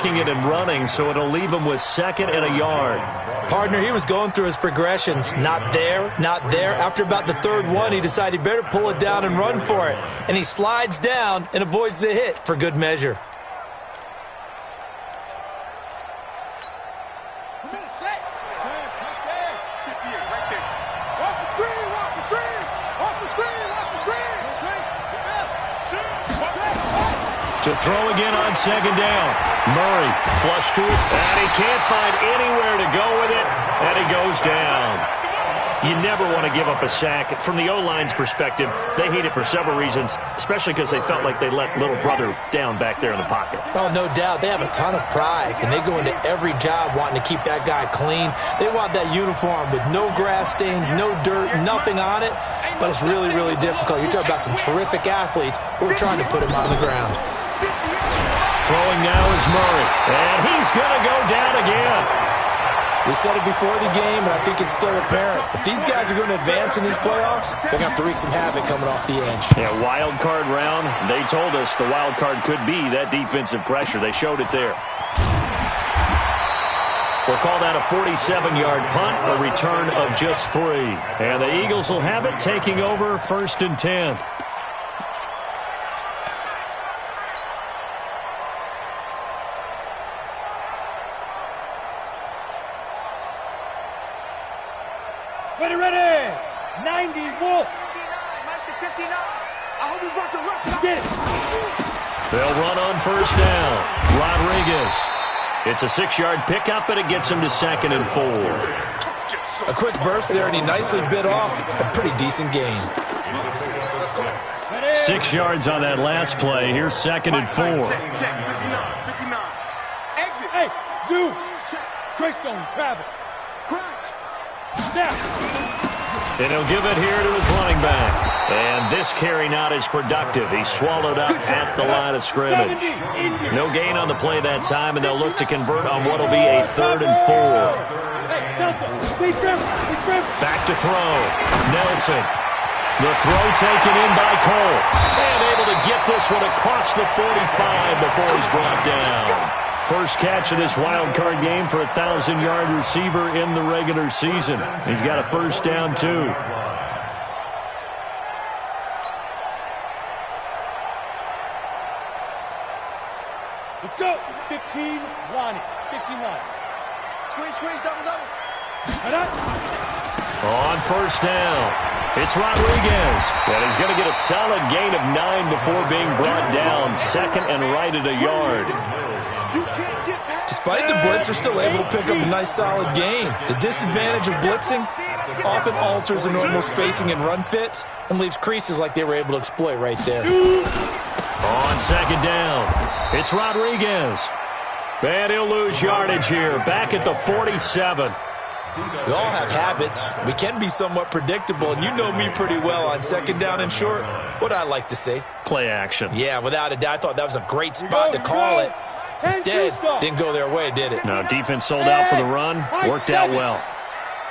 taking it and running, so it'll leave him with 2nd and a yard. Partner, he was going through his progressions. Not there, not there. After about the 3rd one, he decided he better pull it down and run for it. And he slides down and avoids the hit for good measure. To throw again on 2nd down. Murray flush to it, and he can't find anywhere to go with it, and he goes down. You never want to give up a sack. From the O-line's perspective, they hate it for several reasons, especially because they felt like they let little brother down back there in the pocket. Oh, no doubt. They have a ton of pride, and they go into every job wanting to keep that guy clean. They want that uniform with no grass stains, no dirt, nothing on it, but it's really, really difficult. You're talking about some terrific athletes who are trying to put him on the ground. Throwing now is Murray, and he's going to go down again. We said it before the game, and I think it's still apparent. If these guys are going to advance in these playoffs, they're going to have to wreak some havoc coming off the edge. Yeah, wild card round. They told us the wild card could be that defensive pressure. They showed it there. We'll call that a 47-yard punt, a return of just 3. And the Eagles will have it, taking over 1st and 10. Ready. 90, Wolf. 59. I hope you brought your lunch. Get it. They'll run on 1st down. Rodriguez. It's a 6-yard pickup, and it gets him to 2nd and 4. A quick burst there, and he nicely bit off a pretty decent gain. 6 yards on that last play. Here's 2nd and 4. Check. 59. Exit. Hey, Zoo. Greystone, travel. And he'll give it here to his running back. And this carry not as productive. He's swallowed up at the line of scrimmage. No gain on the play that time, and they'll look to convert on what will be a 3rd and 4. Back to throw. Nelson. The throw taken in by Cole. And able to get this one across the 45 before he's brought down. First catch of this wild card game for a 1,000-yard receiver in the regular season. He's got a 1st down, too. Let's go. 15, Lonnie. 59. Squeeze, double. On 1st down, it's Rodriguez. And he's going to get a solid gain of 9 before being brought down. 2nd and right at a yard. Despite the blitz, they're still able to pick up a nice, solid gain. The disadvantage of blitzing often alters the normal spacing and run fits and leaves creases like they were able to exploit right there. On 2nd down, it's Rodriguez. And he'll lose yardage here, back at the 47. We all have habits. We can be somewhat predictable, and you know me pretty well on 2nd down and short. What I like to say? Play action. Yeah, without a doubt, I thought that was a great spot to call it. Instead, didn't go their way, did it? No, defense sold out for the run. Worked out well.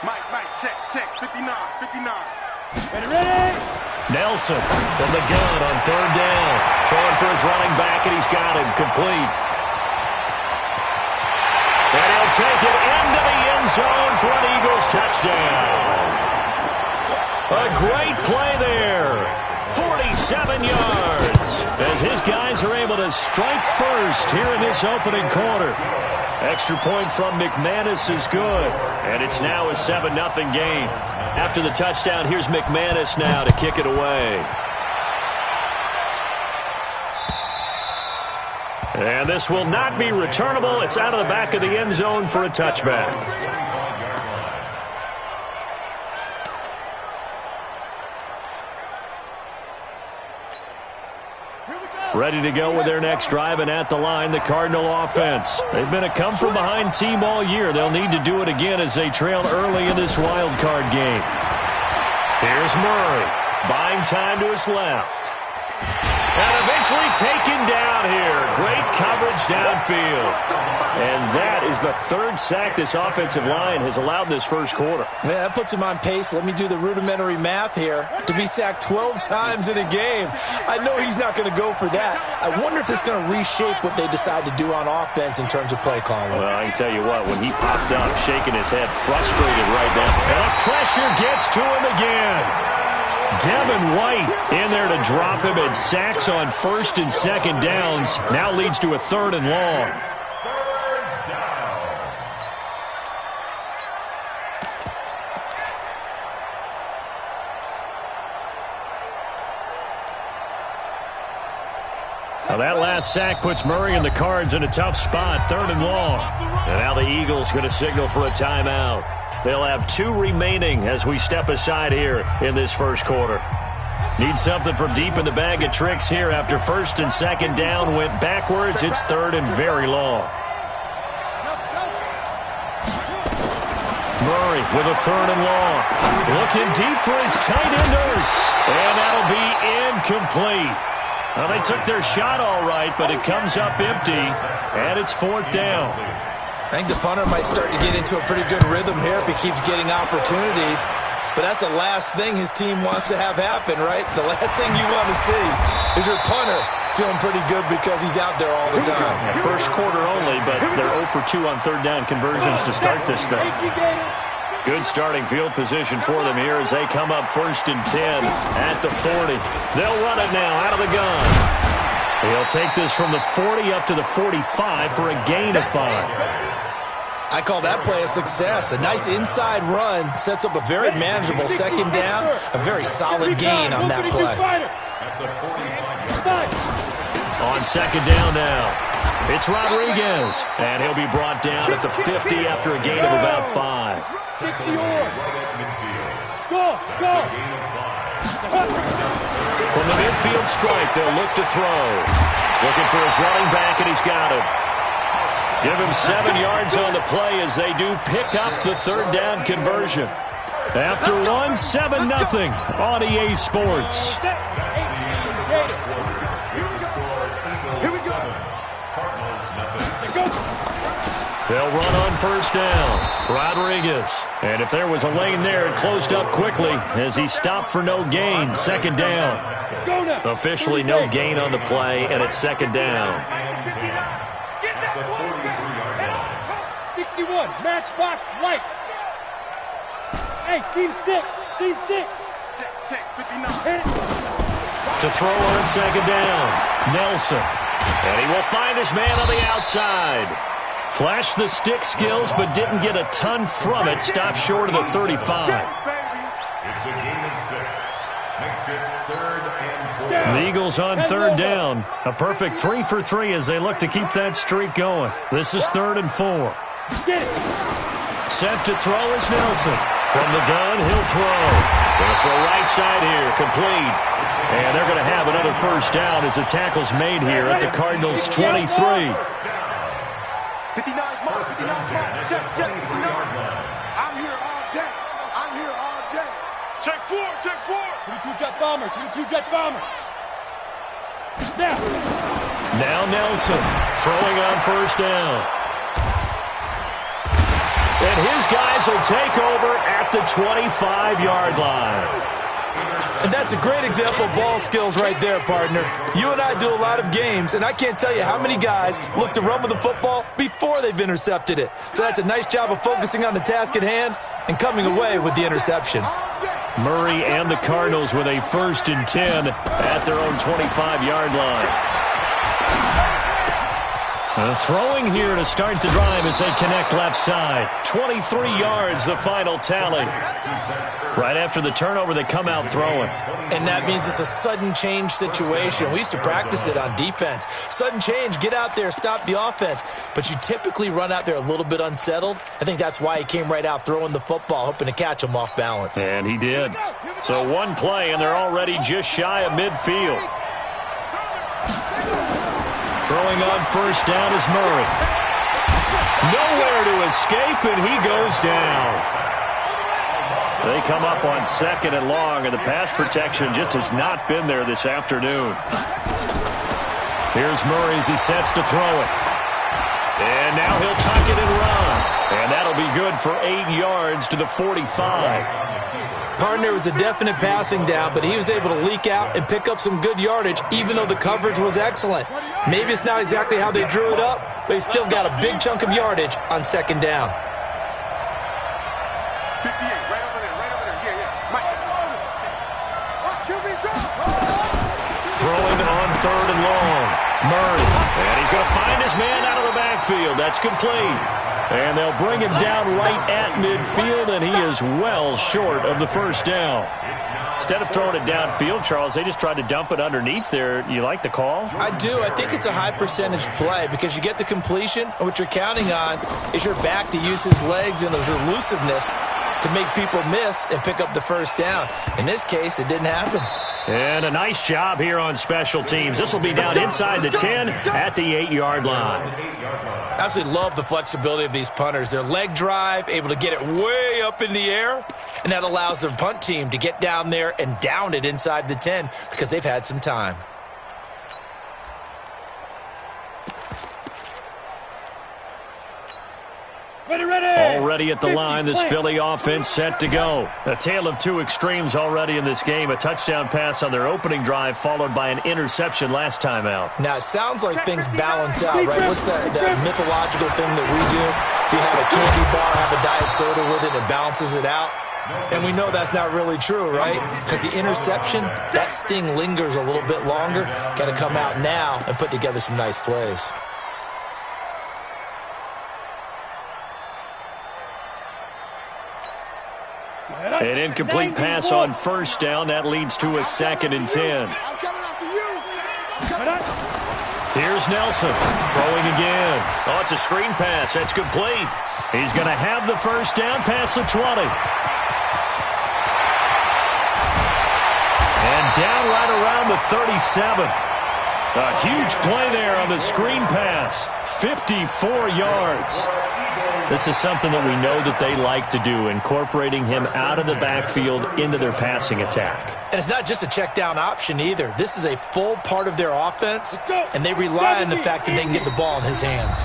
Mike, check. 59. Ready. Nelson from the gun on 3rd down. Throwing for his running back, and he's got him complete. And he'll take it into the end zone for an Eagles touchdown. A great play there. 47 yards as his guys are able to strike first here in this opening quarter. Extra point from McManus is good, and it's now a 7-0 game. After the touchdown, here's McManus now to kick it away. And this will not be returnable. It's out of the back of the end zone for a touchback. Ready to go with their next drive, and at the line, the Cardinal offense. They've been a come-from-behind team all year. They'll need to do it again as they trail early in this wild card game. Here's Murray, buying time to his left. And eventually taken down here. Great coverage downfield. And that is the third sack this offensive line has allowed this first quarter. Yeah, that puts him on pace. Let me do the rudimentary math here. To be sacked 12 times in a game. I know he's not going to go for that. I wonder if it's going to reshape what they decide to do on offense in terms of play calling. Well, I can tell you what, when he popped up, shaking his head, frustrated right now. And the pressure gets to him again. Devin White in there to drop him, and sacks on first and second downs. Now leads to a 3rd and long. Now that last sack puts Murray and the Cards in a tough spot, 3rd and long. And now the Eagles going to signal for a timeout. They'll have 2 remaining as we step aside here in this first quarter. Need something from deep in the bag of tricks here after first and second down went backwards. It's 3rd and very long. Murray with a 3rd and long. Looking deep for his tight end, Ertz. And that'll be incomplete. Well, they took their shot all right, but it comes up empty, and it's 4th down. I think the punter might start to get into a pretty good rhythm here if he keeps getting opportunities. But that's the last thing his team wants to have happen, right? The last thing you want to see is your punter feeling pretty good because he's out there all the time. Yeah, first quarter only, but they're 0 for 2 on 3rd down conversions to start this thing. Good starting field position for them here as they come up 1st and 10 at the 40. They'll run it now out of the gun. He'll take this from the 40 up to the 45 for a gain of 5. I call that play a success. A nice inside run sets up a very manageable second down, a very solid gain on that play. On second down now, it's Rodriguez, and he'll be brought down at the 50 after a gain of about 5. From the midfield stripe, they'll look to throw. Looking for his running back, and he's got him. Give him 7 yards on the play as they do pick up the 3rd down conversion. After 1, 7-0 on EA Sports. They'll run on 1st down. Rodriguez. And if there was a lane there, it closed up quickly as he stopped for no gain. 2nd down. Officially no gain on the play, and it's 2nd down. 61, matchbox lights. Hey, seam 6, seam 6. Check, 59. To throw on 2nd down, Nelson. And he will find his man on the outside. Flashed the stick skills, but didn't get a ton from it. Stopped short of the 35. It's a gain of 6. Makes it 3rd and 4. The Eagles on 3rd down. A perfect 3 for 3 as they look to keep that streak going. This is 3rd and 4. Set to throw is Nelson. From the gun, he'll throw. Going for a right side here, complete. And they're going to have another 1st down as the tackle's made here at the Cardinals' 23. 59 mark, 59 mark. Check, 59. I'm here all day. I'm here all day. Check 4, check 4. 22 jet bomber, 22 jet bomber. Now Nelson throwing on 1st down. And his guys will take over at the 25-yard line. And that's a great example of ball skills right there, partner. You and I do a lot of games, and I can't tell you how many guys look to run with the football before they've intercepted it. So that's a nice job of focusing on the task at hand and coming away with the interception. Murray and the Cardinals with a 1st and 10 at their own 25-yard line. Throwing here to start the drive as they connect left side. 23 yards, the final tally. Right after the turnover, they come out throwing. And that means it's a sudden change situation. We used to practice it on defense. Sudden change, get out there, stop the offense. But you typically run out there a little bit unsettled. I think that's why he came right out throwing the football, hoping to catch him off balance. And he did. So one play, and they're already just shy of midfield. Throwing on 1st down is Murray. Nowhere to escape, and he goes down. They come up on 2nd and long, and the pass protection just has not been there this afternoon. Here's Murray as he sets to throw it. And now he'll tuck it and run. And that'll be good for 8 yards to the 45. Partner was a definite passing down, but he was able to leak out and pick up some good yardage, even though the coverage was excellent. Maybe it's not exactly how they drew it up, but he still got a big chunk of yardage on second down. 58, right over there. Yeah. Mike. Throwing on 3rd and long. Murray. And he's going to find his man out of the backfield. That's complete. And they'll bring him down right at midfield, and he is well short of the first down. Instead of throwing it downfield, Charles, they just tried to dump it underneath there. You like the call? I do. I think it's a high percentage play because you get the completion, and what you're counting on is your back to use his legs and his elusiveness to make people miss and pick up the first down. In this case, it didn't happen. And a nice job here on special teams. This will be down inside the 10 at the 8-yard line. I absolutely love the flexibility of these punters. Their leg drive, able to get it way up in the air, and that allows their punt team to get down there and down it inside the 10 because they've had some time. Already at the line, this Philly offense set to go. A tale of two extremes already in this game. A touchdown pass on their opening drive, followed by an interception last time out. Now, it sounds like things balance out, right? What's that mythological thing that we do? If you have a candy bar, have a diet soda with it, it balances it out. And we know that's not really true, right? Because the interception, that sting lingers a little bit longer. Got to come out now and put together some nice plays. An incomplete pass on first down. That leads to a 2nd and 10. Here's Nelson throwing again. Oh, it's a screen pass. That's complete. He's going to have the first down past the 20. And down right around the 37. A huge play there on the screen pass. 54 yards. This is something that we know that they like to do, incorporating him out of the backfield into their passing attack. And it's not just a check down option either. This is a full part of their offense, and they rely on the fact that they can get the ball in his hands.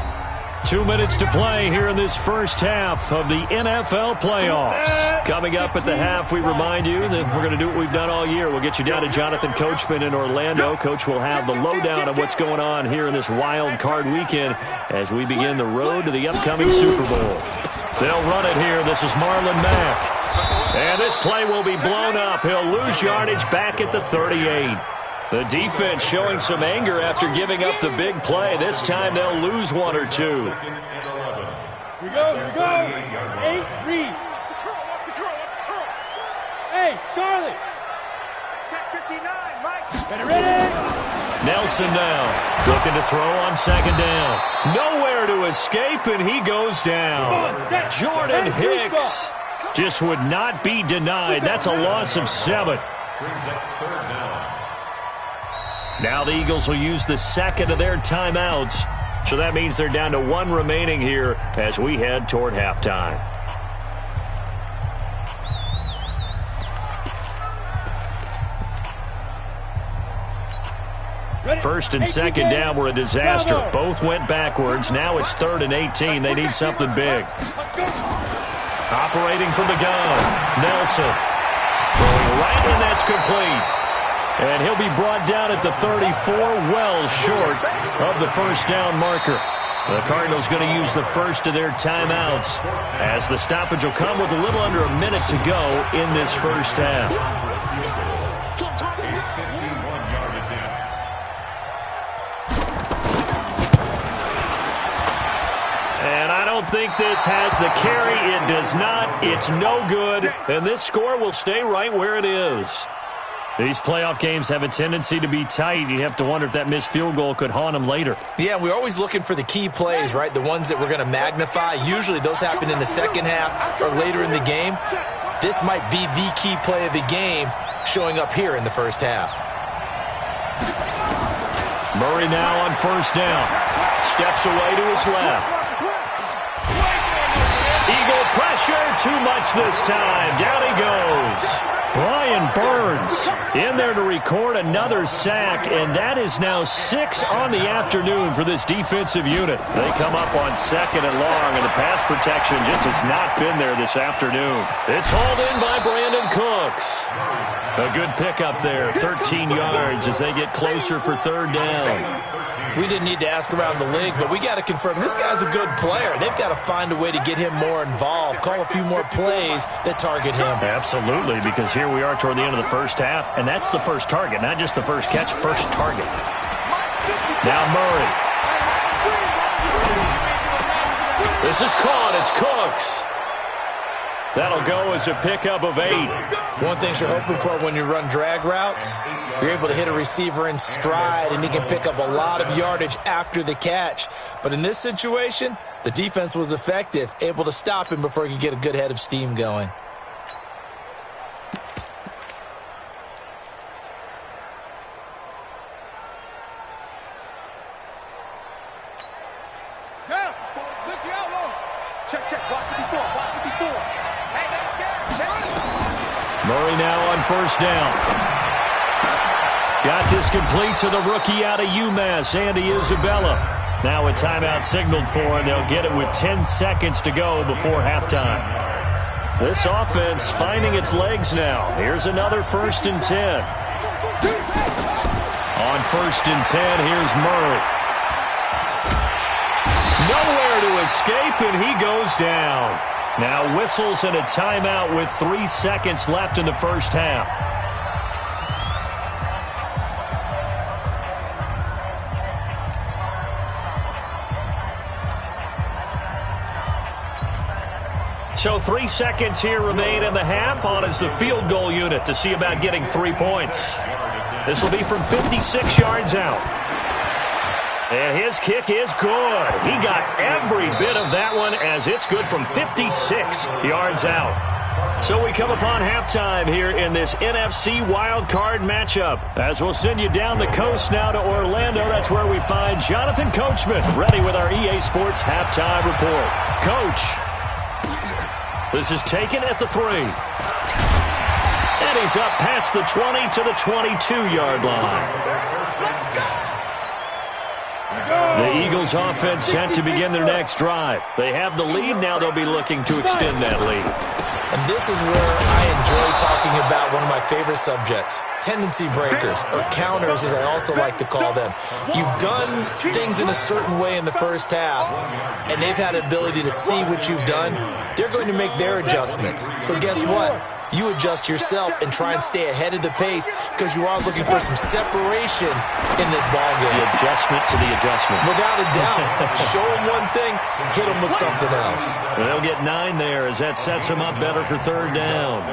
2 minutes to play here in this first half of the NFL playoffs. Coming up at the half, we remind you that we're going to do what we've done all year. We'll get you down to Jonathan Coachman in Orlando. Coach will have the lowdown of what's going on here in this wild card weekend as we begin the road to the upcoming Super Bowl. They'll run it here. This is Marlon Mack. And this play will be blown up. He'll lose yardage back at the 38. The defense showing some anger after giving up the big play. This time they'll lose 1 or 2. Here we go. 8, read. Hey, Charlie. Check 59, Mike. Ready? Nelson now looking to throw on second down. Nowhere to escape, and he goes down. Jordan Hicks just would not be denied. That's a loss of 7. Now the Eagles will use the second of their timeouts. So that means they're down to 1 remaining here as we head toward halftime. First and second down were a disaster. Both went backwards. Now it's 3rd and 18. They need something big. Operating from the gun. Nelson. Throwing right, and that's complete. And he'll be brought down at the 34, well short of the first down marker. The Cardinals going to use the first of their timeouts as the stoppage will come with a little under a minute to go in this first half. And I don't think this has the carry. It does not. It's no good. And this score will stay right where it is. These playoff games have a tendency to be tight. You have to wonder if that missed field goal could haunt them later. Yeah, we're always looking for the key plays, right? The ones that we're going to magnify. Usually those happen in the second half or later in the game. This might be the key play of the game showing up here in the first half. Murray now on first down. Steps away to his left. Eagle pressure, too much this time. Down he goes. Brian Burns In there to record another sack, and that is now 6 on the afternoon for this defensive unit. They come up on 2nd and long, and the pass protection just has not been there this afternoon. It's hauled in by Brandon Cooks. A good pickup there, 13 yards as they get closer for 3rd down. We didn't need to ask around the league, but we got to confirm this guy's a good player. They've got to find a way to get him more involved, call a few more plays that target him. Absolutely, because here we are toward the end of the first half, and that's the first target, not just the first catch, first target. Now Murray. This is caught. It's Cooks. That'll go as a pickup of 8. One thing you're hoping for when you run drag routes, you're able to hit a receiver in stride, and he can pick up a lot of yardage after the catch. But in this situation, the defense was effective, able to stop him before he could get a good head of steam going. Murray now on 1st down. Got this complete to the rookie out of UMass, Andy Isabella. Now a timeout signaled for, and they'll get it with 10 seconds to go before halftime. This offense finding its legs now. Here's another 1st and 10. On 1st and 10, here's Murray. Nowhere to escape, and he goes down. Now whistles and a timeout with 3 seconds left in the first half. So 3 seconds here remain in the half. On is the field goal unit to see about getting 3 points. This will be from 56 yards out. And his kick is good. He got every bit of that one as it's good from 56 yards out. So we come upon halftime here in this NFC wildcard matchup. As we'll send you down the coast now to Orlando, that's where we find Jonathan Coachman ready with our EA Sports halftime report. Coach, this is taken at the 3. And he's up past the 20 to the 22-yard line. The Eagles offense set to begin their next drive. They have the lead. Now they'll be looking to extend that lead. And this is where I enjoy talking about one of my favorite subjects, tendency breakers, or counters as I also like to call them. You've done things in a certain way in the first half, and they've had the ability to see what you've done. They're going to make their adjustments. So guess what? You adjust yourself and try and stay ahead of the pace because you are looking for some separation in this ballgame. The adjustment to the adjustment. Without a doubt. Show them one thing, hit them with something else. They'll get 9 there as that sets them up better for 3rd down.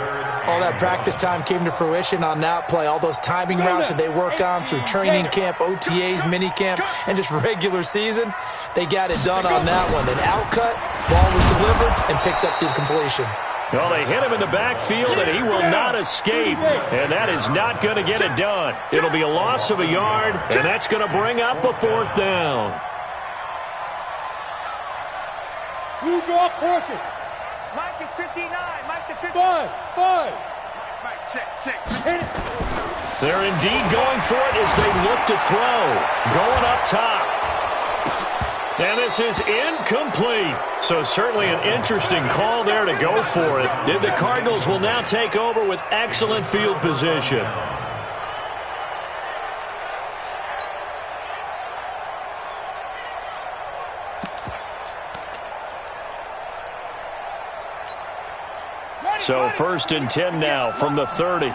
All that practice time came to fruition on that play. All those timing routes that they work on through training camp, OTAs, minicamp, and just regular season, they got it done on that one. An outcut, ball was delivered, and picked up the completion. Well, they hit him in the backfield, and he will not escape, and that is not going to get it done. It'll be a loss of a yard, and that's going to bring up a 4th down. Who draw quarters? Mike is 59. Mike to 55. Five. Mike, check. Hit it. They're indeed going for it as they look to throw. Going up top. And this is incomplete. So certainly an interesting call there to go for it. The Cardinals will now take over with excellent field position. So 1st and 10 now from the 30.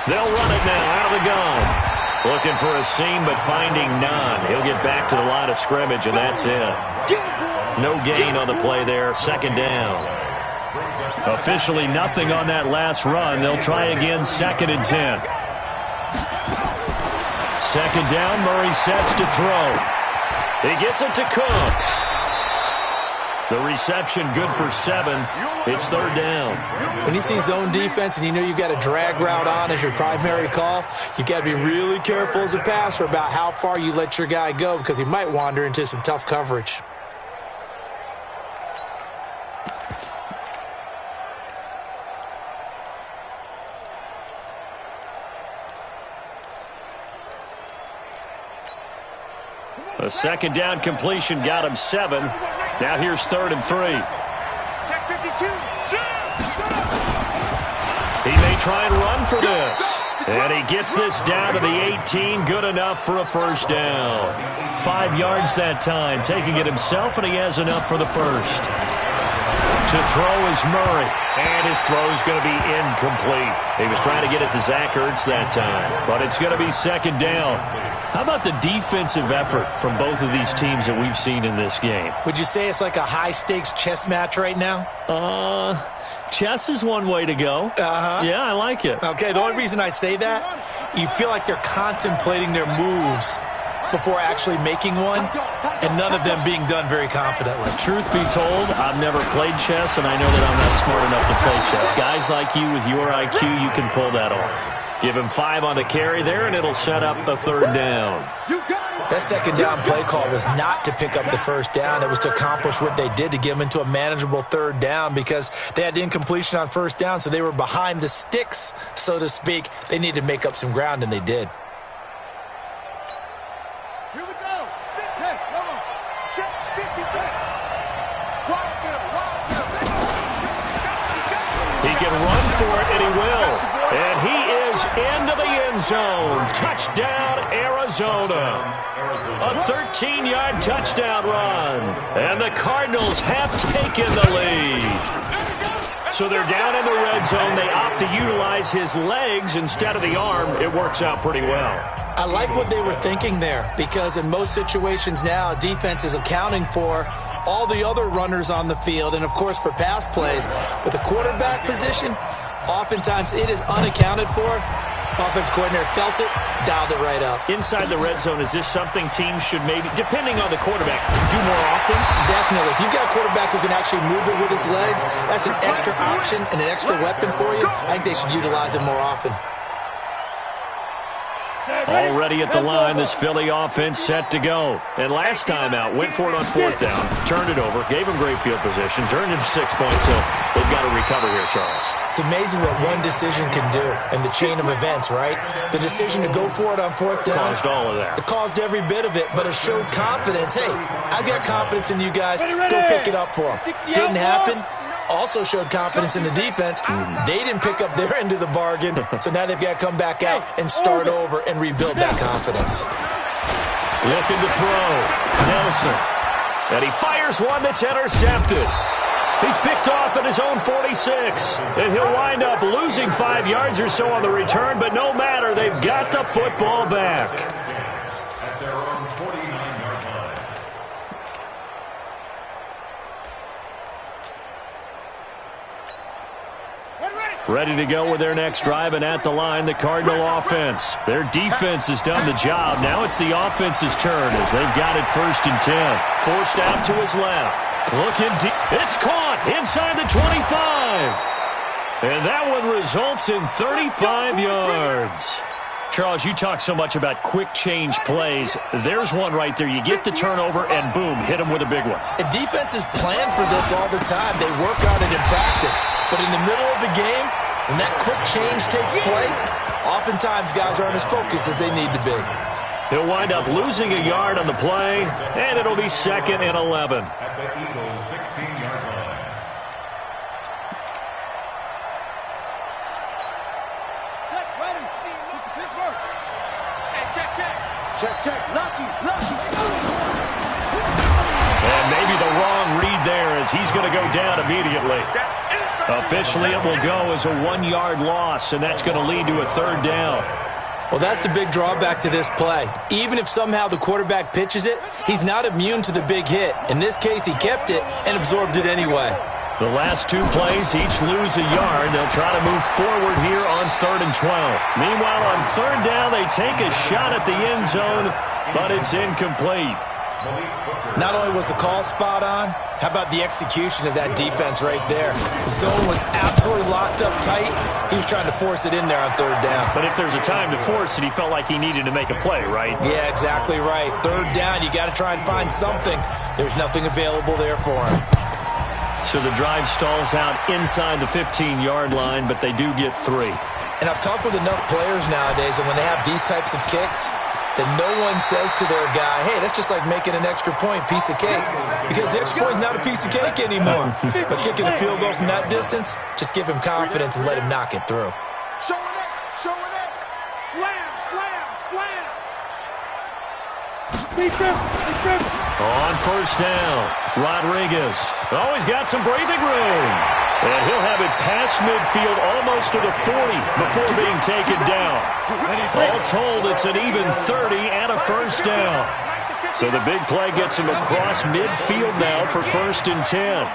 They'll run it now out of the gun. Looking for a seam, but finding none. He'll get back to the line of scrimmage, and that's it. No gain on the play there. 2nd down. Officially nothing on that last run. They'll try again 2nd and 10. 2nd down, Murray sets to throw. He gets it to Cooks. The reception good for 7. It's 3rd down. When you see zone defense and you know you've got a drag route on as your primary call, you've got to be really careful as a passer about how far you let your guy go because he might wander into some tough coverage. A second down completion got him 7. Now here's 3rd and 3. Check 52. He may try and run for this. And he gets this down to the 18. Good enough for a first down. 5 yards that time, taking it himself, and he has enough for the first. To throw is Murray, and his throw is going to be incomplete. He was trying to get it to Zach Ertz that time, but it's going to be 2nd down. How about the defensive effort from both of these teams that we've seen in this game? Would you say it's like a high-stakes chess match right now? Chess is one way to go. Yeah, I like it. Okay, the only reason I say that, you feel like they're contemplating their moves before actually making one, and none of them being done very confidently. Truth be told, I've never played chess, and I know that I'm not smart enough to play chess. Guys like you with your IQ, you can pull that off. Give him 5 on the carry there, and it'll set up a 3rd down. That 2nd down play call was not to pick up the first down. It was to accomplish what they did, to get them into a manageable 3rd down, because they had the incompletion on 1st down, so they were behind the sticks, so to speak. They needed to make up some ground, and they did. Here we go. Hey, come on. Check 53. He can run for it, and he will. And he is into the end zone. Touchdown, Arizona. A 13-yard touchdown run. And the Cardinals have taken the lead. So they're down in the red zone. They opt to utilize his legs instead of the arm. It works out pretty well. I like what they were thinking there, because in most situations now, defense is accounting for all the other runners on the field, and of course for pass plays. But the quarterback position, oftentimes it is unaccounted for. Offense coordinator felt it, dialed it right up. Inside the red zone, is this something teams should maybe, depending on the quarterback, do more often? Definitely. If you've got a quarterback who can actually move it with his legs, that's an extra option and an extra weapon for you. I think they should utilize it more often. Already at the line, this Philly offense set to go. And last time out, went for it on 4th down, turned it over, gave him great field position, turned into 6 points, so they've got to recover here, Charles. It's amazing what one decision can do in the chain of events, right? The decision to go for it on 4th down. Caused all of that. It caused every bit of it, but it showed confidence. Hey, I've got confidence in you guys. Go pick it up for them. Didn't happen. Also showed confidence in the defense. They didn't pick up their end of the bargain, so now they've got to come back out and start over and rebuild that confidence. Looking to throw. Nelson. And he fires one that's intercepted. He's picked off at his own 46. And he'll wind up losing 5 yards or so on the return, but no matter, they've got the football back. At their own 49-yard line. Ready to go with their next drive, and at the line, the Cardinal offense. Their defense has done the job. Now it's the offense's turn as they've got it 1st and 10. Forced out to his left. Looking deep. It's caught inside the 25. And that one results in 35 yards. Charles, you talk so much about quick change plays. There's one right there. You get the turnover, and boom, hit him with a big one. And defenses plan for this all the time. They work on it in practice. But in the middle of the game, when that quick change takes place, oftentimes guys aren't as focused as they need to be. He'll wind up losing a yard on the play, and it'll be 2nd and 11. At the Eagles' 16-yard line. Check, ready. Pittsburgh. Hey, check. Check. Lucky. And maybe the wrong read there as he's going to go down immediately. Officially, it will go as a 1-yard loss, and that's going to lead to a 3rd down. Well, that's the big drawback to this play. Even if somehow the quarterback pitches it, he's not immune to the big hit. In this case, he kept it and absorbed it anyway. The last 2 plays each lose a yard. They'll try to move forward here on 3rd and 12. Meanwhile, on 3rd down, they take a shot at the end zone, but it's incomplete. Not only was the call spot on, how about the execution of that defense right there? The zone was absolutely locked up tight. He was trying to force it in there on 3rd down. But if there's a time to force it, he felt like he needed to make a play, right? Yeah, exactly right. 3rd down, you got to try and find something. There's nothing available there for him. So the drive stalls out inside the 15-yard line, but they do get 3. And I've talked with enough players nowadays, and when they have these types of kicks, that no one says to their guy, hey, that's just like making an extra point, piece of cake. Because the extra point is not a piece of cake anymore. But kicking a field goal from that distance, just give him confidence and let him knock it through. Showing it. Slam, slam, slam. On first down, Rodriguez. Oh, he's got some breathing room. And he'll have it past midfield almost to the 40 before being taken down. All told, it's an even 30 and a first down. So the big play gets him across midfield now for 1st and 10.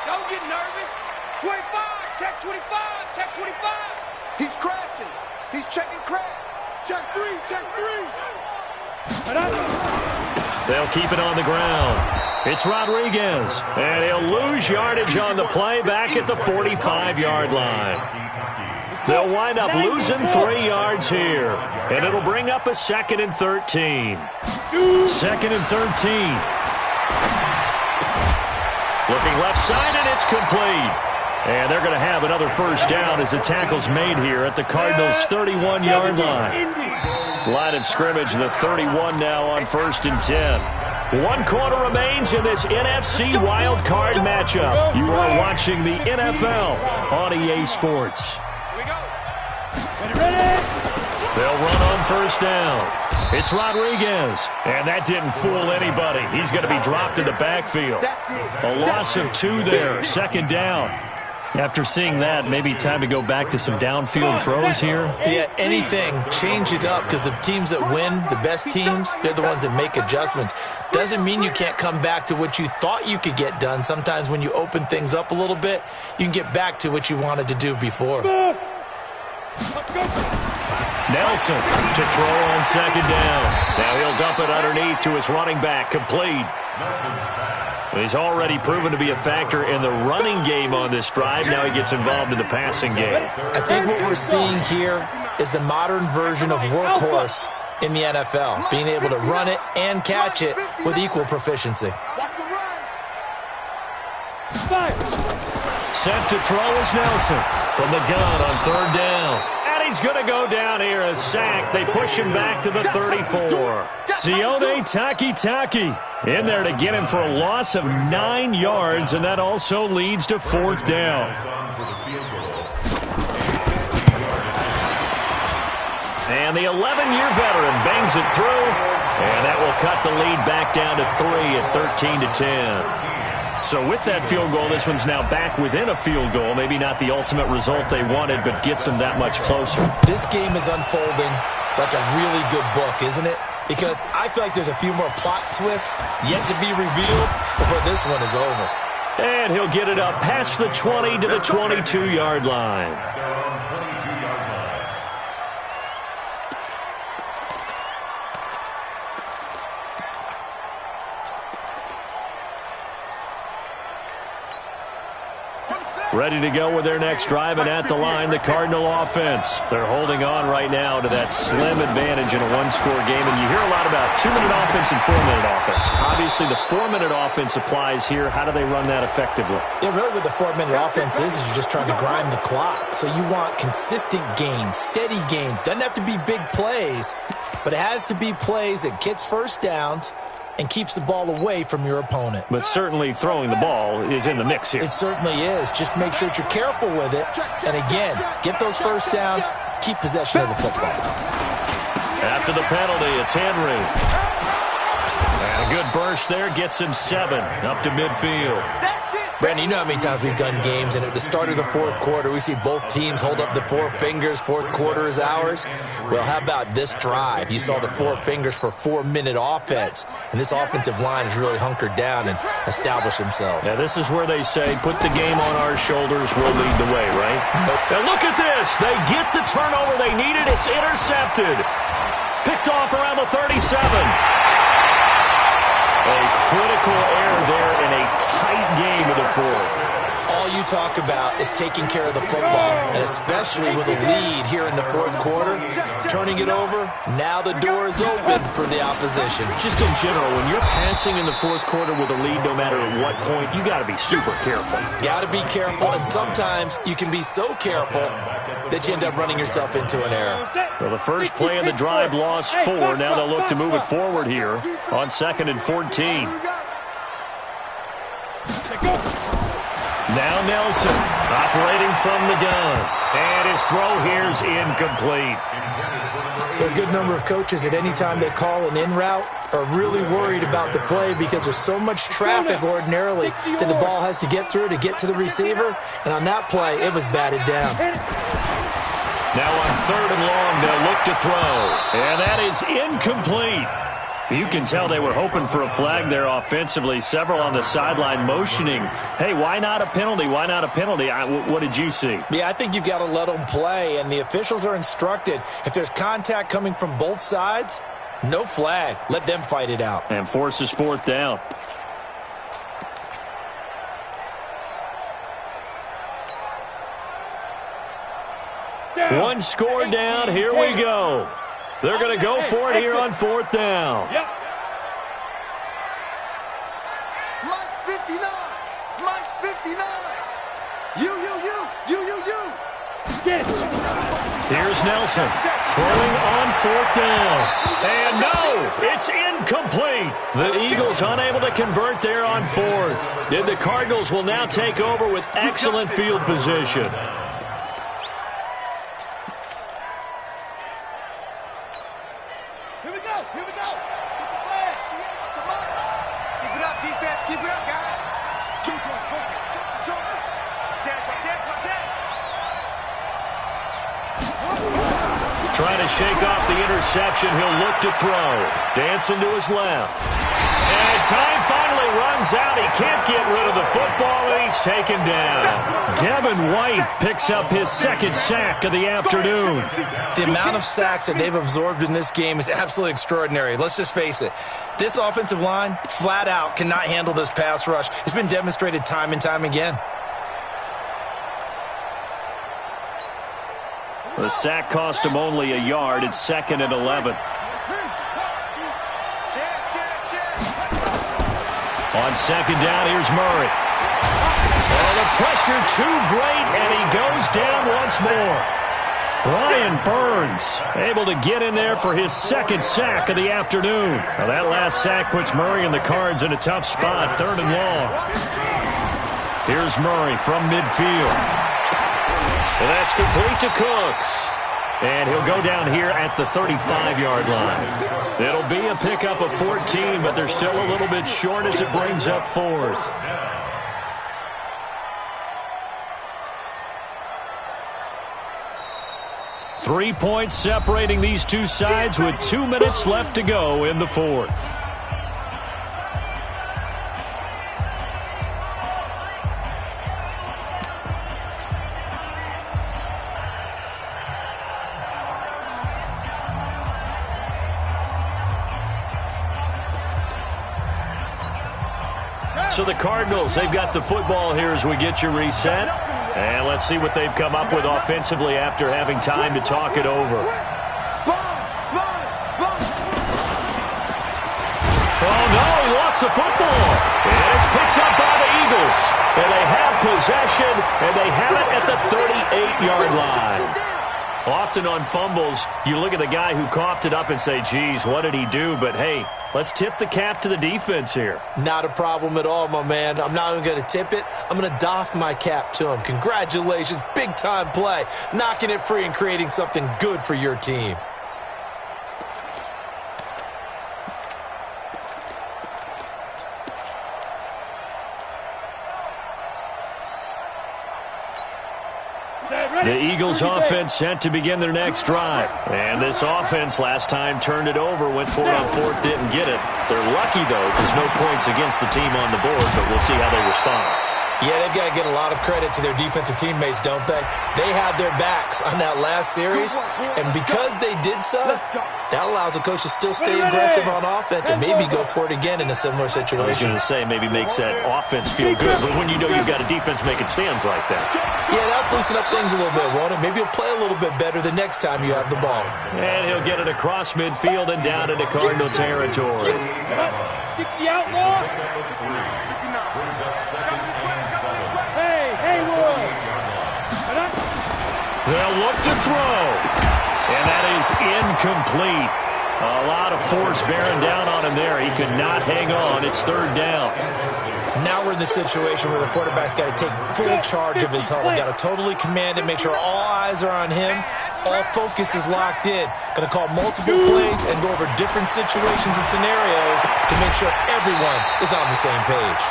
Don't get nervous. 25, check 25, check 25. He's crashing. He's checking crash. Check 3, check 3. They'll keep it on the ground. It's Rodriguez, and he'll lose yardage on the play back at the 45-yard line. They'll wind up losing 3 yards here, and it'll bring up a 2nd and 13. 2nd and 13. Looking left side, and it's complete. And they're going to have another first down as the tackle's made here at the Cardinals' 31-yard line. Line of scrimmage, the 31 now on 1st and 10. 1 quarter remains in this NFC wild card matchup. You are watching the NFL on EA Sports. They'll run on first down. It's Rodriguez, and that didn't fool anybody. He's going to be dropped in the backfield. A loss of 2 there, 2nd down. After seeing that, maybe time to go back to some downfield throws here. Yeah, anything. Change it up, because the teams that win, the best teams, they're the ones that make adjustments. Doesn't mean you can't come back to what you thought you could get done. Sometimes when you open things up a little bit, you can get back to what you wanted to do before. Nelson to throw on 2nd down. Now he'll dump it underneath to his running back, complete. He's already proven to be a factor in the running game on this drive. Now he gets involved in the passing game. I think what we're seeing here is the modern version of workhorse in the NFL, being able to run it and catch it with equal proficiency. Set to throw is Nelson from the gun on 3rd down. He's going to go down here, a sack. They push him back to the 34. Sione Takitaki in there to get him for a loss of 9 yards, and that also leads to 4th down. And the 11-year veteran bangs it through, and that will cut the lead back down to 3 at 13-10. So with that field goal, this one's now back within a field goal. Maybe not the ultimate result they wanted, but gets them that much closer. This game is unfolding like a really good book, isn't it? Because I feel like there's a few more plot twists yet to be revealed before this one is over. And he'll get it up past the 20 to the 22-yard line. Ready to go with their next drive, and at the line, the Cardinal offense. They're holding on right now to that slim advantage in a one-score game, and you hear a lot about 2-minute offense and 4-minute offense. Obviously, the 4-minute offense applies here. How do they run that effectively? Yeah, really what the 4-minute offense is you're just trying to grind the clock. So you want consistent gains, steady gains. Doesn't have to be big plays, but it has to be plays that gets first downs and keeps the ball away from your opponent. But certainly throwing the ball is in the mix here. It certainly is. Just make sure that you're careful with it. And again, get those first downs, keep possession of the football. After the penalty, it's Henry. And a good burst there gets him 7 up to midfield. Brandon, you know how many times we've done games, and at the start of the 4th quarter, we see both teams hold up the 4 fingers, 4th quarter is ours. Well, how about this drive? You saw the 4 fingers for 4-minute offense, and this offensive line has really hunkered down and established themselves. Now, this is where they say, put the game on our shoulders, we'll lead the way, right? Nope. Now, look at this. They get the turnover they needed. It's intercepted. Picked off around the 37. A critical error there in a tight game of the 4th. all you talk about is taking care of the football, and especially with a lead here in the fourth quarter, turning it over, now the door is open for the opposition. Just in general, when you're passing in the fourth quarter with a lead, no matter at what point, you got to be super careful. Got to be careful, and sometimes you can be so careful that you end up running yourself into an error. Well, the first play of the drive lost 4. Now they'll look to move it forward here on 2nd and 14. Now Nelson operating from the gun. And his throw here's incomplete. There are a good number of coaches at any time they call an in route are really worried about the play because there's so much traffic ordinarily that the ball has to get through to get to the receiver. And on that play, it was batted down. Now on 3rd and long, they'll look to throw. And that is incomplete. You can tell they were hoping for a flag there offensively. Several on the sideline motioning, hey, why not a penalty? Why not a penalty? What did you see? Yeah, I think you've got to let them play, and the officials are instructed. If there's contact coming from both sides, no flag. Let them fight it out. And forces 4th down. One score down. Here we go. They're going to go for it here on 4th down. Yep. Mike's 59. Mike's 59. You. Here's Nelson throwing on 4th down. And no, it's incomplete. The Eagles unable to convert there on 4th. And the Cardinals will now take over with excellent field position. Here we go. Get the flag. Come on. Keep it up, defense. Keep it up, guys. Jump. Trying to shake off the interception. He'll look to throw. Dancing to his left. And time finally runs out. He can't get rid of the football, and he's taken down. Devin White picks up his 2nd sack of the afternoon. The amount of sacks that they've absorbed in this game is absolutely extraordinary. Let's just face it. This offensive line, flat out, cannot handle this pass rush. It's been demonstrated time and time again. The sack cost him only a yard. It's 2nd and 11. On 2nd down, here's Murray. Oh, the pressure too great, and he goes down once more. Brian Burns able to get in there for his 2nd sack of the afternoon. Now that last sack puts Murray and the Cards in a tough spot, 3rd and long. Here's Murray from midfield. And that's complete to Cooks. And he'll go down here at the 35-yard line. It'll be a pickup of 14, but they're still a little bit short as it brings up 4th. Three points separating these two sides with 2 minutes left to go in the 4th. So the Cardinals, they've got the football here as we get you reset. And let's see what they've come up with offensively after having time to talk it over. Oh, no, he lost the football. And it's picked up by the Eagles. And they have possession, and they have it at the 38-yard line. Often on fumbles, you look at the guy who coughed it up and say, geez, what did he do? But, hey, let's tip the cap to the defense here. Not a problem at all, my man. I'm not even going to tip it. I'm going to doff my cap to him. Congratulations. Big-time play. Knocking it free and creating something good for your team. The Eagles offense set to begin their next drive. And this offense last time turned it over, went for it on 4th, didn't get it. They're lucky, though, because no points against the team on the board, but we'll see how they respond. Yeah, they've got to get a lot of credit to their defensive teammates, don't they? They had their backs on that last series, and because they did so, that allows a coach to still stay aggressive on offense and maybe go for it again in a similar situation. I was going to say, maybe makes that offense feel good, but when you know you've got a defense making stands like that. Yeah, that'll loosen up things a little bit, won't it? Maybe he'll play a little bit better the next time you have the ball. And he'll get it across midfield and down into Cardinal territory. 60 outlaw. Hey, Haywood. They'll look to throw. And that is incomplete. A lot of force bearing down on him there. He could not hang on. It's third down. Now we're in the situation where the quarterback's got to take full charge of his huddle. Got to totally command it, make sure all eyes are on him. All focus is locked in. Going to call multiple plays and go over different situations and scenarios to make sure everyone is on the same page.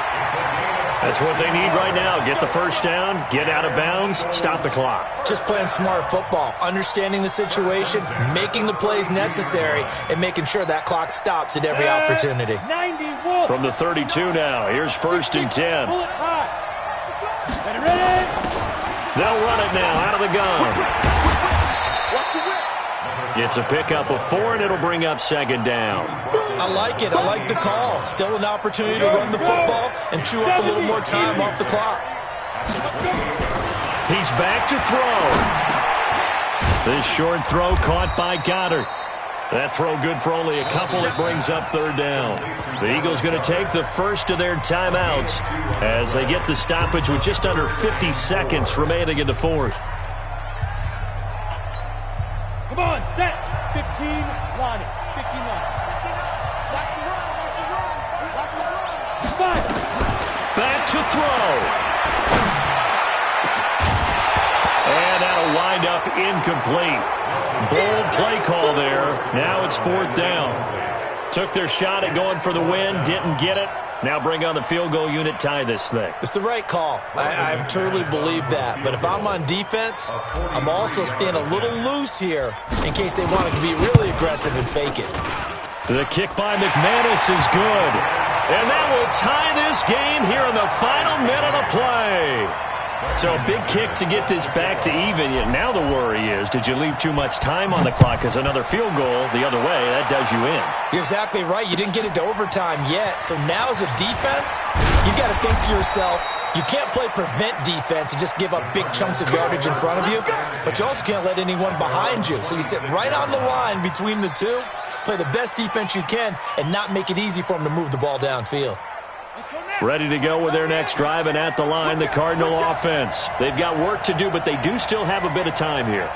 That's what they need right now. Get the first down, get out of bounds, stop the clock. Just playing smart football, understanding the situation, making the plays necessary, and making sure that clock stops at every opportunity. From the 32 now, here's 1st and 10. They'll run it now out of the gun. It's a pickup of 4, and it'll bring up 2nd down. I like it. I like the call. Still an opportunity to run the football and chew up a little more time off the clock. He's back to throw. This short throw caught by Goddard. That throw good for only a couple. It brings up 3rd down. The Eagles going to take the first of their timeouts as they get the stoppage with just under 50 seconds remaining in the 4th. Come on, set. 15, line it. 15, line. Watch the run. Watch the run. Back to throw. And that'll wind up incomplete. Bold play call there. Now it's 4th down. Took their shot at going for the win. Didn't get it. Now bring on the field goal unit, tie this thing. It's the right call. I truly believe that. But if I'm on defense, I'm also staying a little loose here in case they want to be really aggressive and fake it. The kick by McManus is good. And that will tie this game here in the final minute of play. So a big kick to get this back to even. Yet now the worry is, did you leave too much time on the clock? Because another field goal the other way, that does you in. You're exactly right. You didn't get into overtime yet. So now as a defense, you've got to think to yourself, you can't play prevent defense and just give up big chunks of yardage in front of you. But you also can't let anyone behind you. So you sit right on the line between the two, play the best defense you can, and not make it easy for them to move the ball downfield. Ready to go with their next drive, and at the line, the Cardinal offense. They've got work to do, but they do still have a bit of time here.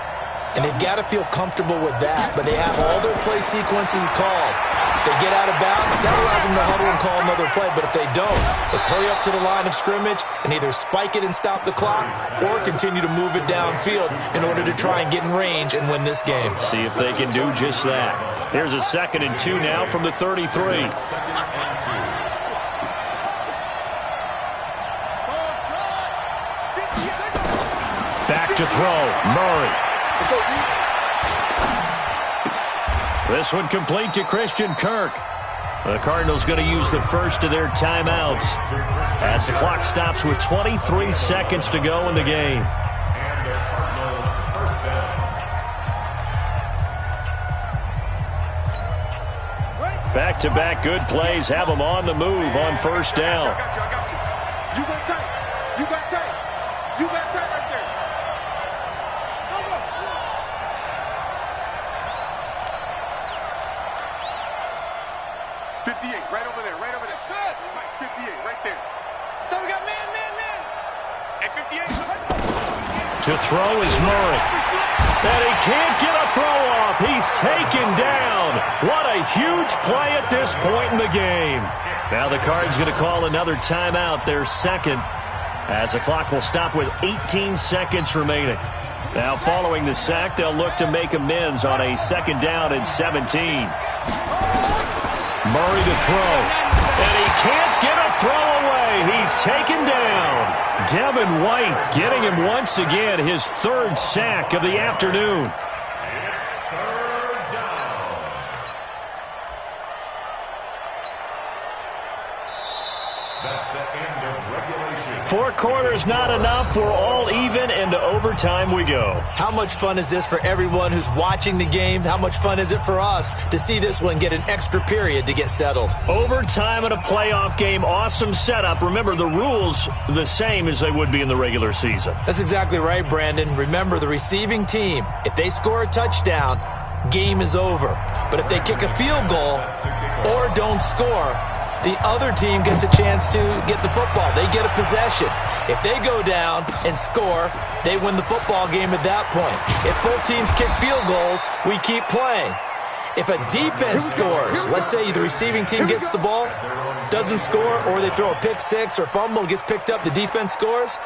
And they've got to feel comfortable with that, but they have all their play sequences called. If they get out of bounds, that allows them to huddle and call another play, but if they don't, let's hurry up to the line of scrimmage and either spike it and stop the clock or continue to move it downfield in order to try and get in range and win this game. See if they can do just that. Here's a 2nd and 2 now from the 33. Back to throw, Murray. This one complete to Christian Kirk. The Cardinals going to use the first of their timeouts as the clock stops with 23 seconds to go in the game. Back-to-back good plays have them on the move on 1st down. You got tight. You got tight. You got tight right there. Go, go. 58, right over there, right over there. 58, right there. So we got man. At 58. To throw is Murray. And he can't get a throw off. He's taken down. What a huge play at this point in the game. Now the Cards going to call another timeout, their 2nd, as the clock will stop with 18 seconds remaining. Now following the sack, they'll look to make amends on a 2nd down and 17. Murray to throw. And he can't get a throw away. He's taken down. Devin White getting him once again, his 3rd sack of the afternoon. That's the end of regulation. 4 quarters not enough. We're all even, and to overtime we go. How much fun is this for everyone who's watching the game? How much fun is it for us to see this one get an extra period to get settled? Overtime in a playoff game, awesome setup. Remember, the rules the same as they would be in the regular season. That's exactly right, Brandon. Remember, the receiving team, if they score a touchdown, game is over. But if they kick a field goal or don't score, the other team gets a chance to get the football. They get a possession. If they go down and score, they win the football game at that point. If both teams kick field goals, we keep playing. If a defense scores, let's say the receiving team gets the ball, doesn't score, or they throw a pick six or fumble, gets picked up, the defense scores,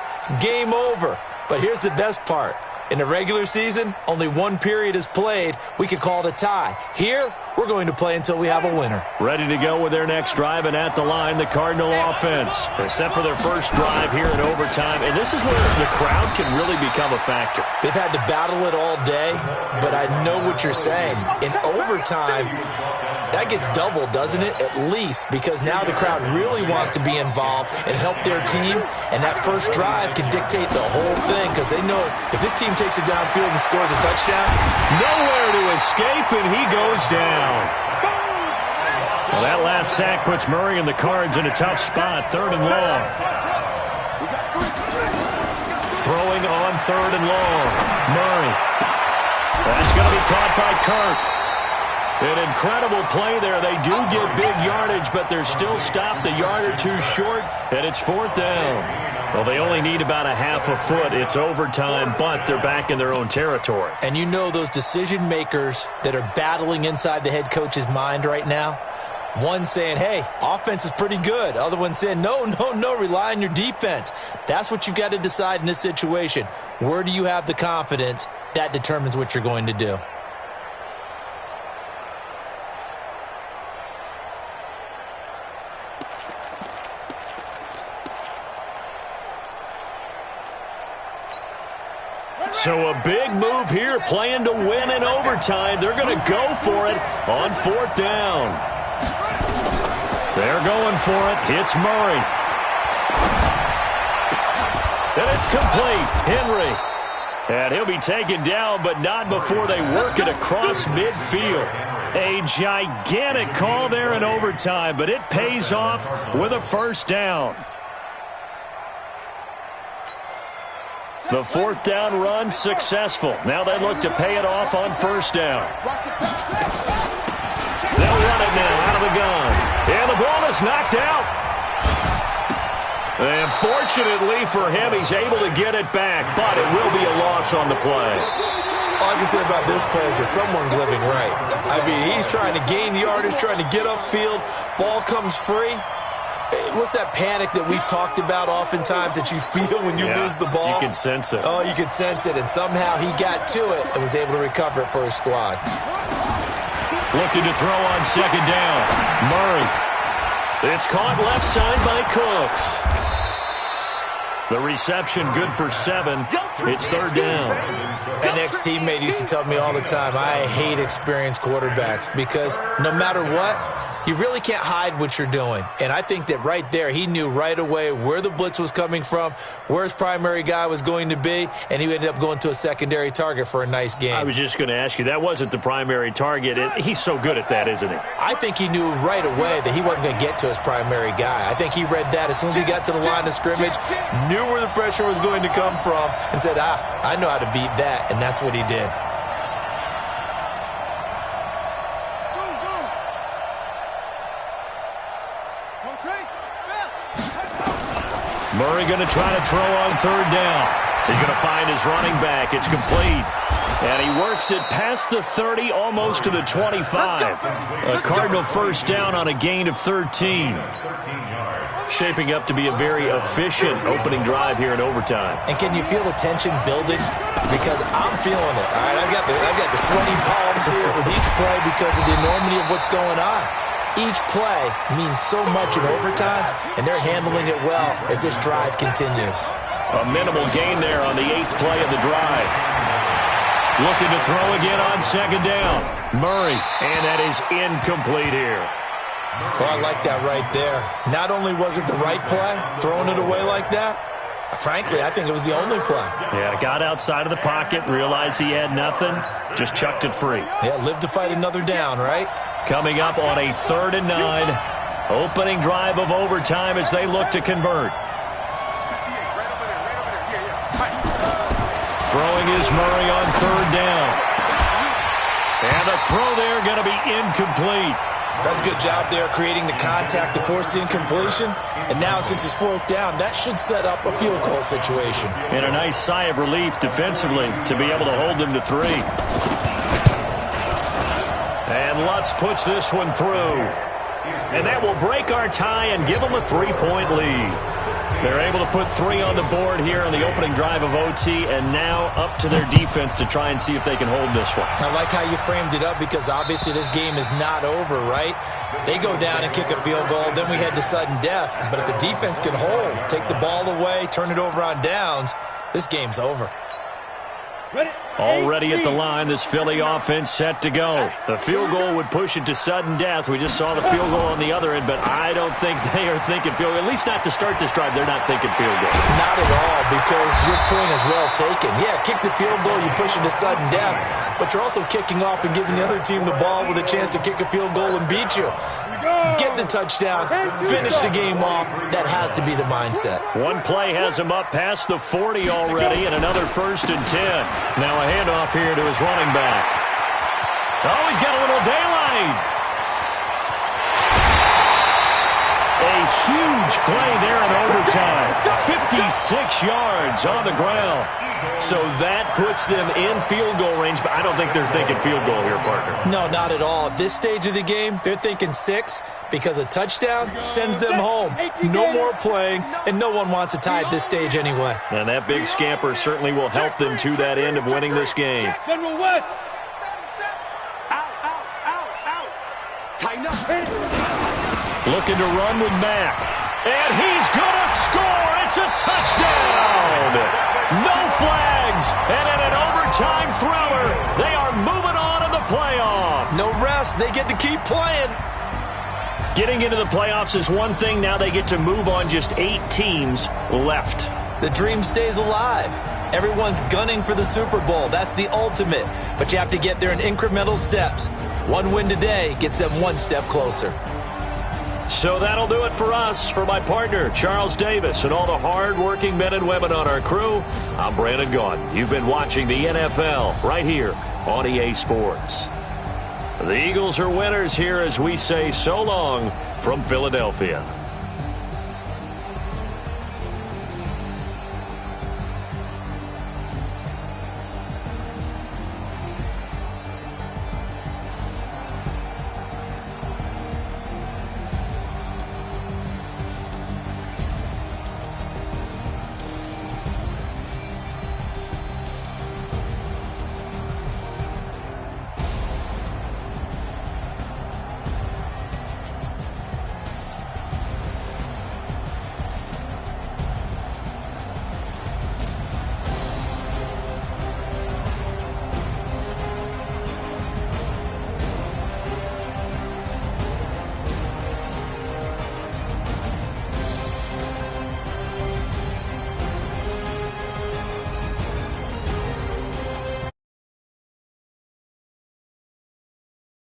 game over. But here's the best part. In the regular season, only 1 period is played. We could call it a tie. Here, we're going to play until we have a winner. Ready to go with their next drive, and at the line, the Cardinal offense. They're set for their first drive here in overtime, and this is where the crowd can really become a factor. They've had to battle it all day, but I know what you're saying. In overtime, that gets doubled, doesn't it? At least, because now the crowd really wants to be involved and help their team, and that first drive can dictate the whole thing, because they know if this team takes it downfield and scores a touchdown, nowhere to escape, and he goes down. Well, that last sack puts Murray and the Cards in a tough spot, 3rd and long. Throwing on 3rd and long. Murray. That's going to be caught by Kirk. An incredible play there. They do get big yardage, but they're still stopped a yard or two short, and it's 4th down. Well, they only need about a half a foot. It's overtime, but they're back in their own territory. And you know those decision makers that are battling inside the head coach's mind right now? One saying, hey, offense is pretty good. Other one saying, no, rely on your defense. That's what you've got to decide in this situation. Where do you have the confidence? That determines what you're going to do. So a big move here, playing to win in overtime. They're going to go for it on 4th down. They're going for it. It's Murray. And it's complete. Henry. And he'll be taken down, but not before they work it across midfield. A gigantic call there in overtime, but it pays off with a 1st down. The 4th down run successful. Now they look to pay it off on 1st down. They'll run it now out of the gun. And the ball is knocked out. And fortunately for him, he's able to get it back, but it will be a loss on the play. All I can say about this play is that someone's living right. I mean, he's trying to gain yardage, trying to get upfield. Ball comes free. What's that panic that we've talked about oftentimes that you feel when you lose the ball? You can sense it. Oh, you can sense it, and somehow he got to it and was able to recover it for his squad. Looking to throw on 2nd down. Murray. It's caught left side by Cooks. The reception good for 7. It's 3rd down. An ex-teammate used to tell me all the time, I hate experienced quarterbacks because no matter what, you really can't hide what you're doing. And I think that right there, he knew right away where the blitz was coming from, where his primary guy was going to be, and he ended up going to a secondary target for a nice game. I was just going to ask you, that wasn't the primary target. He's so good at that, isn't he? I think he knew right away that he wasn't going to get to his primary guy. I think he read that as soon as he got to the line of scrimmage, knew where the pressure was going to come from, and said, I know how to beat that, and that's what he did. Murray going to try to throw on 3rd down. He's going to find his running back. It's complete. And he works it past the 30, almost to the 25. A Cardinal 1st down on a gain of 13. Shaping up to be a very efficient opening drive here in overtime. And can you feel the tension building? Because I'm feeling it. All right, I've got the sweaty palms here with each play because of the enormity of what's going on. Each play means so much in overtime, and they're handling it well as this drive continues. A minimal gain there on the 8th play of the drive. Looking to throw again on 2nd down. Murray, and that is incomplete here. Well, I like that right there. Not only was it the right play, throwing it away like that, frankly, I think it was the only play. Yeah, got outside of the pocket, realized he had nothing, just chucked it free. Yeah, live to fight another down, right? Coming up on a 3rd and 9, opening drive of overtime as they look to convert. Throwing is Murray on 3rd down. And the throw there going to be incomplete. That's a good job there creating the contact to force the incompletion. And now since it's 4th down, that should set up a field goal situation. And a nice sigh of relief defensively to be able to hold them to 3. And Lutz puts this one through. And that will break our tie and give them a 3-point lead. They're able to put 3 on the board here on the opening drive of OT, and now up to their defense to try and see if they can hold this one. I like how you framed it up because obviously this game is not over, right? They go down and kick a field goal, then we head to sudden death. But if the defense can hold, take the ball away, turn it over on downs, this game's over. Already at the line, this Philly offense set to go. The field goal would push it to sudden death. We just saw the field goal on the other end, but I don't think they are thinking field goal. At least not to start this drive, they're not thinking field goal. Not at all, because your point is well taken. Yeah, kick the field goal, you push it to sudden death, but you're also kicking off and giving the other team the ball with a chance to kick a field goal and beat you. Get the touchdown, finish the game off. That has to be the mindset. One play has him up past the 40 already, and another 1st and 10. Now a handoff here to his running back. Oh, he's got a little daylight. A huge play there in overtime. 56 yards on the ground. So that puts them in field goal range, but I don't think they're thinking field goal here, partner. No, not at all. At this stage of the game, they're thinking 6 because a touchdown sends them home. No more playing, and no one wants a tie at this stage anyway. And that big scamper certainly will help them to that end of winning this game. General West. Out. Tighten up. Looking to run with Mack. And he's going to score. It's a touchdown. No flags. And in an overtime thriller, they are moving on in the playoff. No rest. They get to keep playing. Getting into the playoffs is one thing. Now they get to move on. Just 8 teams left. The dream stays alive. Everyone's gunning for the Super Bowl. That's the ultimate. But you have to get there in incremental steps. One win today gets them one step closer. So that'll do it for us. For my partner, Charles Davis, and all the hard-working men and women on our crew, I'm Brandon Gaudin. You've been watching the NFL right here on EA Sports. The Eagles are winners here as we say so long from Philadelphia.